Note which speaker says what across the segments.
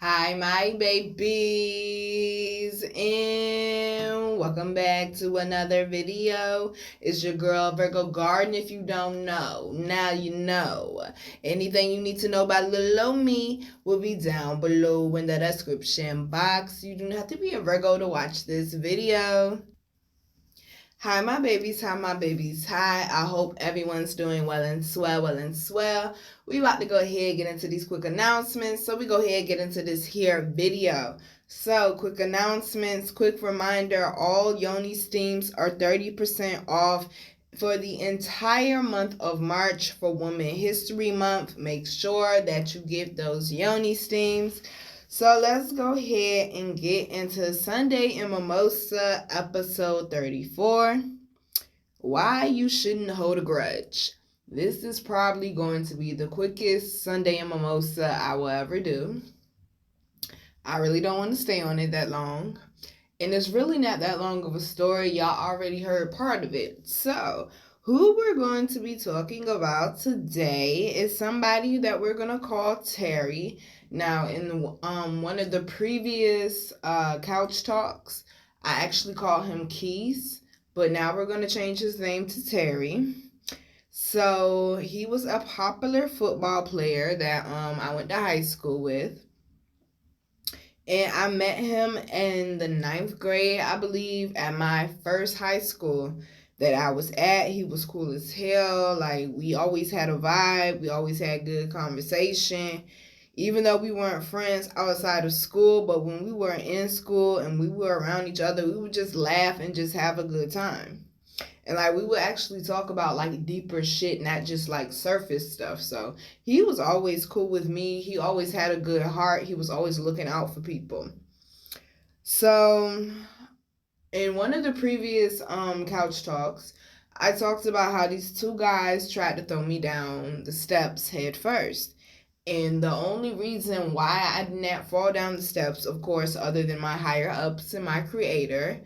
Speaker 1: Hi, my babies, and welcome back to another video. It's your girl, Virgo Garden. If you don't know, now you know. Anything you need to know about little old me will be down below in the description box. You do not have to be a Virgo to watch this video. Hi, my babies. Hi, my babies. Hi. I hope everyone's doing well and swell. We about to go ahead and get into these quick announcements. So we go ahead and get into this here video. So quick announcements, quick reminder, all Yoni steams are 30% off for the entire month of March for Women History Month. Make sure that you get those Yoni steams. So let's go ahead and get into Sunday in Mimosa episode 34. Why you shouldn't hold a grudge. This is probably going to be the quickest Sunday in Mimosa I will ever do. I really don't want to stay on it that long. And it's really not that long of a story. Y'all already heard part of it. So who we're going to be talking about today is somebody that we're going to call Terry. Now, in one of the previous couch talks, I actually called him Keith, but now we're going to change his name to Terry. So he was a popular football player that I went to high school with. And I met him in the 9th grade, I believe, at my first high school that I was at. He was cool as hell. Like, we always had a vibe. We always had good conversation. Even though we weren't friends outside of school, but when we were in school and we were around each other, we would just laugh and just have a good time. And like we would actually talk about like deeper shit, not just like surface stuff. So he was always cool with me. He always had a good heart. He was always looking out for people. So in one of the previous couch talks, I talked about how these two guys tried to throw me down the steps head first. And the only reason why I did not fall down the steps, of course, other than my higher ups and my creator,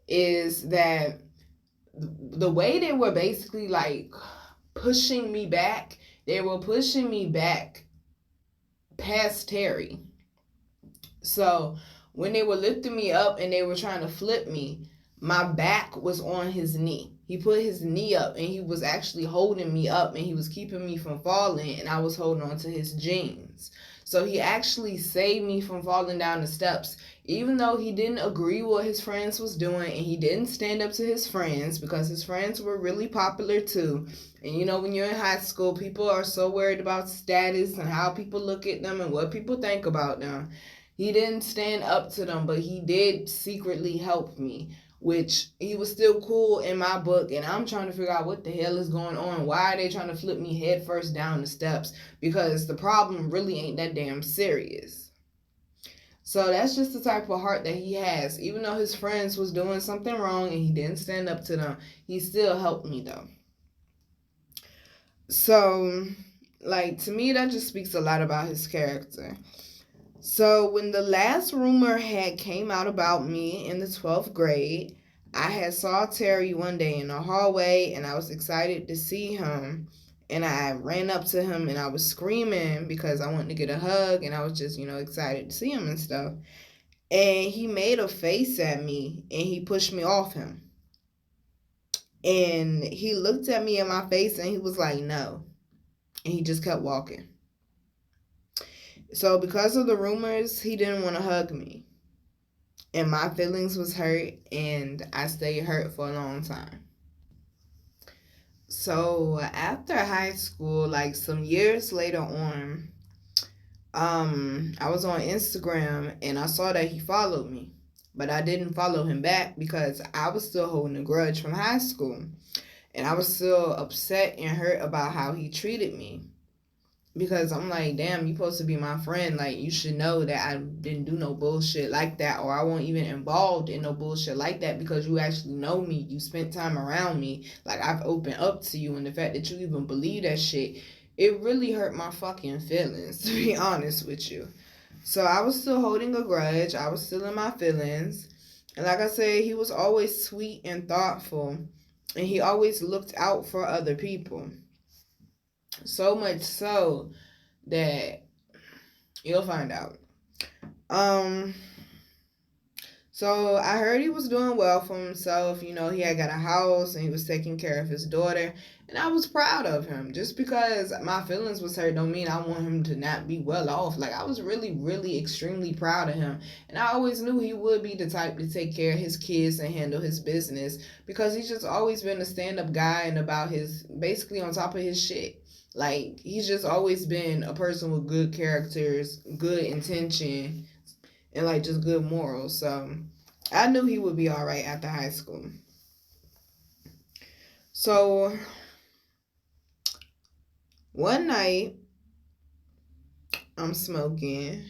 Speaker 1: is that the way they were basically like pushing me back, they were pushing me back past Terry. So when they were lifting me up and they were trying to flip me, my back was on his knee. He put his knee up and he was actually holding me up and he was keeping me from falling, and I was holding on to his jeans. So he actually saved me from falling down the steps, even though he didn't agree with what his friends was doing and he didn't stand up to his friends because his friends were really popular too. And you know, when you're in high school, people are so worried about status and how people look at them and what people think about them. He didn't stand up to them, but he did secretly help me, which he was still cool in my book. And I'm trying to figure out what the hell is going on. Why are they trying to flip me head first down the steps? Because the problem really ain't that damn serious. So that's just the type of heart that he has. Even though his friends was doing something wrong and he didn't stand up to them, he still helped me though. So, like, to me, that just speaks a lot about his character. So when the last rumor had came out about me in the 12th grade, I had saw Terry one day in the hallway and I was excited to see him. And I ran up to him and I was screaming because I wanted to get a hug and I was just, excited to see him and stuff. And he made a face at me and he pushed me off him. And he looked at me in my face and he was like, no. And he just kept walking. So because of the rumors, he didn't want to hug me. And my feelings was hurt and I stayed hurt for a long time. So after high school, like some years later on, I was on Instagram and I saw that he followed me. But I didn't follow him back because I was still holding a grudge from high school. And I was still upset and hurt about how he treated me. Because I'm like, damn, you supposed to be my friend. Like, you should know that I didn't do no bullshit like that, or I wasn't even involved in no bullshit like that because you actually know me. You spent time around me. Like, I've opened up to you, and the fact that you even believe that shit, it really hurt my fucking feelings, to be honest with you. So I was still holding a grudge. I was still in my feelings. And like I said, he was always sweet and thoughtful, and he always looked out for other people. So much so that you'll find out. Um, So I heard he was doing well for himself. You know, he had got a house and he was taking care of his daughter. And I was proud of him. Just because my feelings was hurt don't mean I want him to not be well off. Like, I was really, really extremely proud of him. And I always knew he would be the type to take care of his kids and handle his business, because he's just always been a stand-up guy and about his, basically on top of his shit. Like, he's just always been a person with good characters, good intention, and like just good morals. So I knew he would be all right after high school. So one night I'm smoking.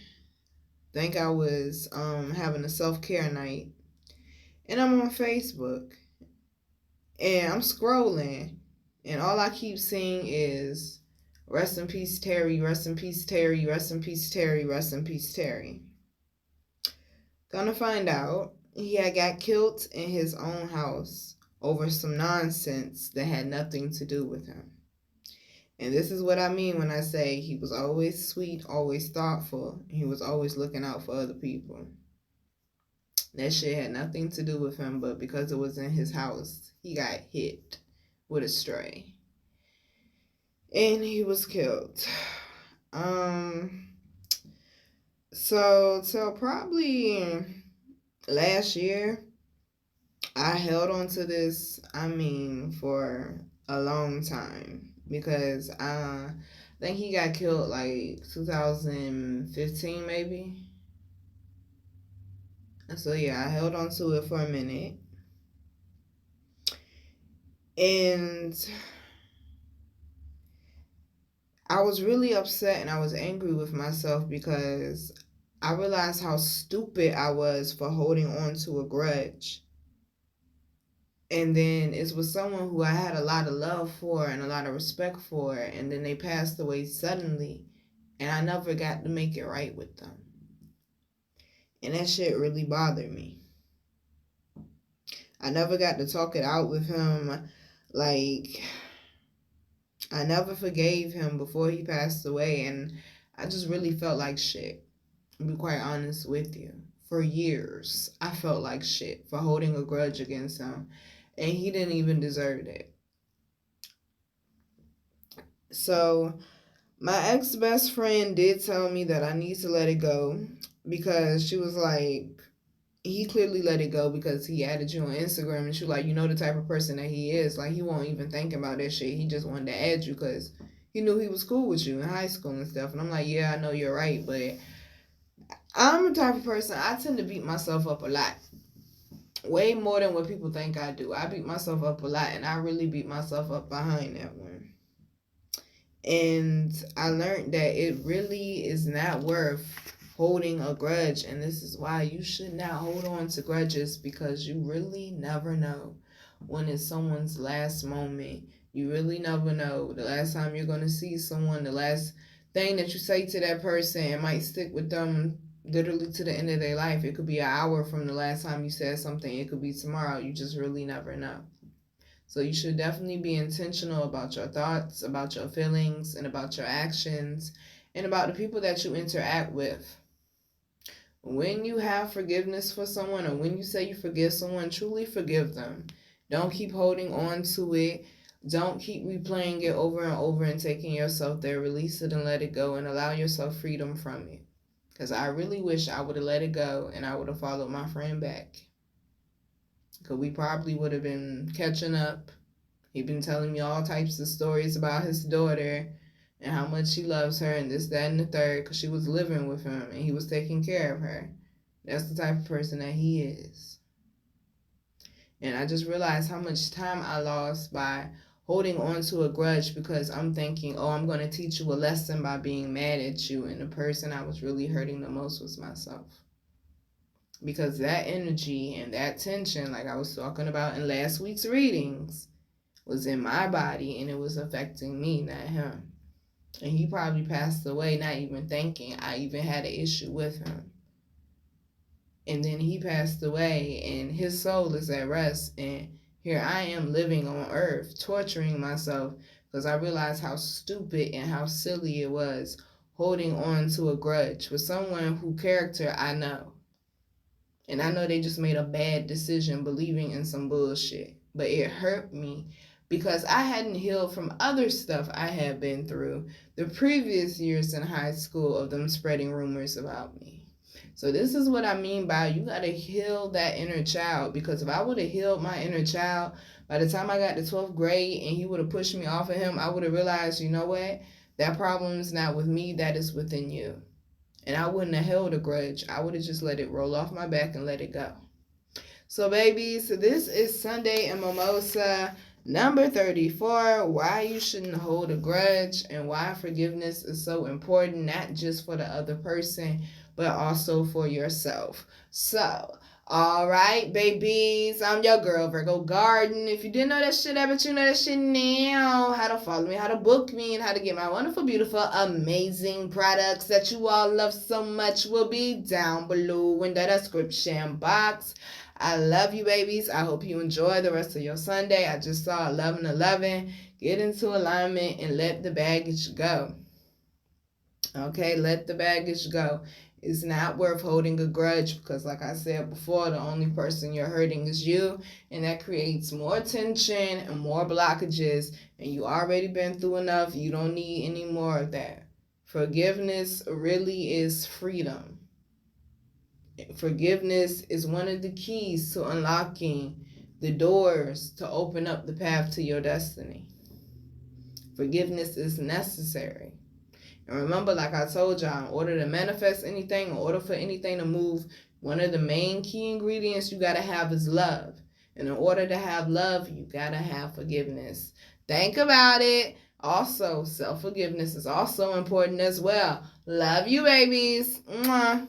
Speaker 1: Think I was having a self-care night, and I'm on Facebook and I'm scrolling, and all I keep seeing is rest in peace Terry, rest in peace Terry, rest in peace Terry, rest in peace Terry. Gonna find out he had got killed in his own house over some nonsense that had nothing to do with him. And this is what I mean when I say he was always sweet, always thoughtful. He was always looking out for other people. That shit had nothing to do with him, but because it was in his house, he got hit with a stray. And he was killed. So till probably last year, I held on to this, for a long time, because I think he got killed like 2015 maybe. So yeah, I held on to it for a minute. And I was really upset and I was angry with myself because I realized how stupid I was for holding on to a grudge. And then it was someone who I had a lot of love for and a lot of respect for, and then they passed away suddenly, and I never got to make it right with them. And that shit really bothered me. I never got to talk it out with him. Like, I never forgave him before he passed away, and I just really felt like shit, to be quite honest with you. For years, I felt like shit for holding a grudge against him, and he didn't even deserve it. So my ex-best friend did tell me that I need to let it go, because she was like, he clearly let it go because he added you on Instagram, and she was like, you know the type of person that he is. Like, he won't even think about that shit. He just wanted to add you because he knew he was cool with you in high school and stuff. And I'm like, yeah, I know you're right, but I'm the type of person, I tend to beat myself up a lot. Way more than what people think I do. I beat myself up a lot, and I really beat myself up behind that one. And I learned that it really is not worth holding a grudge, and this is why you should not hold on to grudges, because you really never know when it's someone's last moment. You really never know the last time you're going to see someone, the last thing that you say to that person. It might stick with them literally to the end of their life. It could be an hour from the last time you said something. It could be tomorrow. You just really never know. So you should definitely be intentional about your thoughts, about your feelings, and about your actions, and about the people that you interact with. When you have forgiveness for someone, or when you say you forgive someone, truly forgive them. Don't keep holding on to it. Don't keep replaying it over and over and taking yourself there. Release it and let it go, and allow yourself freedom from it. Because I really wish I would have let it go and I would have followed my friend back. Because we probably would have been catching up. He'd been telling me all types of stories about his daughter and how much he loves her and this, that, and the third, because she was living with him and he was taking care of her. That's the type of person that he is. And I just realized how much time I lost by holding on to a grudge, because I'm thinking, oh, I'm going to teach you a lesson by being mad at you. And the person I was really hurting the most was myself. Because that energy and that tension, like I was talking about in last week's readings, was in my body, and it was affecting me, not him. And he probably passed away not even thinking I even had an issue with him. And then he passed away, and his soul is at rest, and here I am living on earth, torturing myself, because I realized how stupid and how silly it was holding on to a grudge with someone whose character I know. And I know they just made a bad decision believing in some bullshit. But it hurt me because I hadn't healed from other stuff I had been through the previous years in high school of them spreading rumors about me. So this is what I mean by you got to heal that inner child. Because if I would have healed my inner child, by the time I got to 12th grade and he would have pushed me off of him, I would have realized, you know what? That problem is not with me, that is within you. And I wouldn't have held a grudge. I would have just let it roll off my back and let it go. So, babies, this is Sunday in Mimosa number 34. Why you shouldn't hold a grudge and why forgiveness is so important, not just for the other person, but also for yourself. So, all right, babies, I'm your girl, Virgo Garden. If you didn't know that shit, I bet you know that shit now. How to follow me, how to book me, and how to get my wonderful, beautiful, amazing products that you all love so much will be down below in the description box. I love you, babies. I hope you enjoy the rest of your Sunday. I just saw 11:11. Get into alignment and let the baggage go. Okay, let the baggage go. It's not worth holding a grudge because, like I said before, the only person you're hurting is you, and that creates more tension and more blockages, and you already been through enough. You don't need any more of that. Forgiveness really is freedom. Forgiveness is one of the keys to unlocking the doors to open up the path to your destiny. Forgiveness is necessary. And remember, like I told y'all, in order to manifest anything, in order for anything to move, one of the main key ingredients you got to have is love. And in order to have love, you got to have forgiveness. Think about it. Also, self-forgiveness is also important as well. Love you, babies. Mwah.